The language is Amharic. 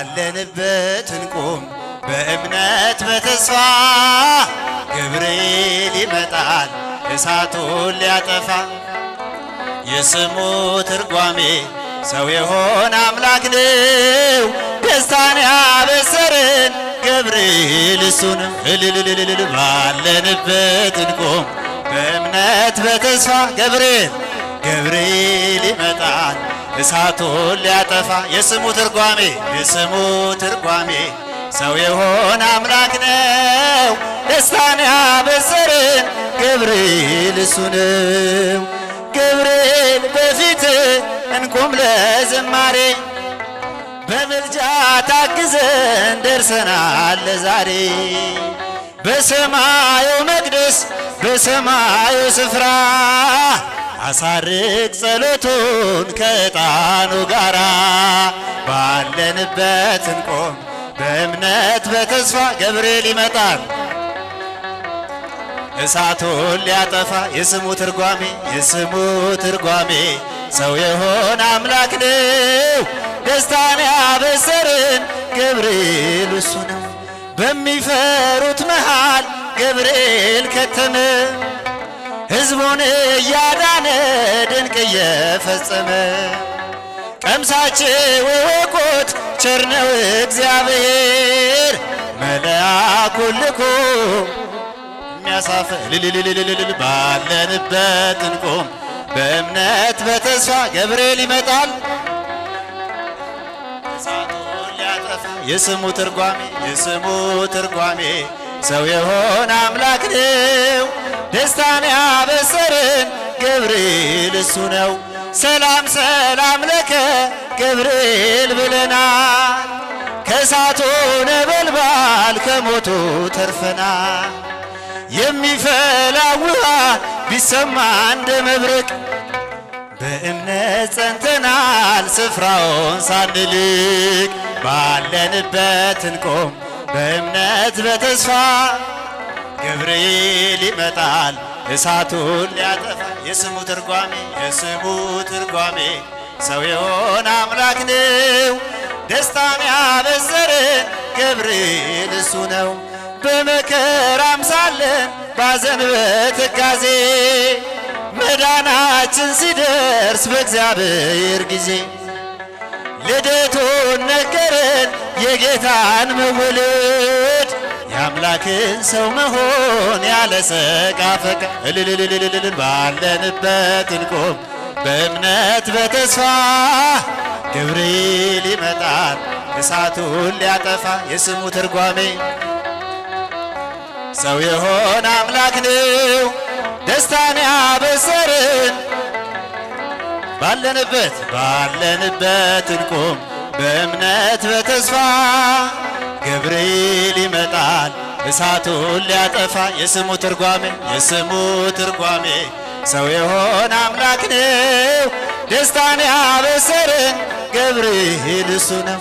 ባለንበት እንቁም በእምነት በተስፋ ገብርኤል ይመጣል እሳቱን ሊያጠፋ። የስሙ ትርጓሜ ሰው የሆነ አምላክ ነው ደስታን ያበሰረን ገብርኤል እሱ ነው። እልልልልል ባለንበት እንቁም በእምነት በተስፋ ገብርኤል ይመጣል እሳቱን ሊያጠፋ። የስሙ ትርጓሜ ሰው የሆነ አምላክ ነው ደስታን ያበሰረን ገብርኤል እሱ ነው። ገብርኤል በፊት እንቁም ለዝማሬ በምልጃ ታግዘን ደርሰናል ለዛሬ። በሰማዩ መቅደስ በሰማዩ ስፍራ አሳርግ ጸሎቱን ከዕጣኑ ጋራ። ባለንበት እንቆም በእምነት በተስፋ ገብርኤል ይመጣል እሳቱን ሊያጠፋ። የስሙ ትርጓሜ ሰው የሆነ አምላክ ነው ደስታን ያበሰረን ገብርኤል እሱ ነው። በሚፈሩት መሃል ገብርኤል ከተመ ሕዝቡን እያዳነ ድንቅ እየፈጸመ። ቀምሳችሁ እወቁት ቸር ነው እግዚአብሔር መልአኩን ልኮ የሚያሳፍር። ልልልልልል ባለንበት እንቁም በእምነት በተስፋ ገብርኤል ይመጣል እሳቱን ሊያጠፋ። የስሙ ትርጓሜ ሰው የሆነ አምላክ ነው ደስታን ያበሰረን ገብርኤል እሱ ነው። ሰላም ለከ ገብርኤል ብለናል ከእሳቱ ነበልባል ከሞቱ ተርፈናል። የሚፈላ ውሃ ቢሰማ እንደ መብረቅ በእምነት ጸንተናል ስፍራውን ሳንልቅ። ባለንበት እንቆም በእምነት በተስፋ ገብርኤል ይመጣል እሳቱን ሊያጠፋ። የስሙ ትርጓሜ ሰው የሆነ አምላክ ነው ደስታን ያበሰረን ገብርኤል እሱ ነው። በመከራም ሳለን ባዘን በትካዜ መዳናችን ሲደርስ በእግዚአብሔር ጊዜ ልደቱን ነገረን የጌታን መወለድ የአምላክን ሰው መሆን ያለ ሰቃ ፈቃ። እልልልልልል ባለንበት እንቆም በእምነት በተስፋ ገብርኤል ይመጣል እሳቱን ሊያጠፋ። የስሙ ትርጓሜ ሰው የሆነ አምላክ ነው ደስታን ያበሰረን። ባለንበት እንቁም በእምነት በተስፋ ገብርኤል ይመጣል እሳቱን ሊያጠፋ። የስሙ ትርጓሜ ሰው የሆነ አምላክ ነው ደስታን ያበሰረን ገብርኤል እሱ ነው።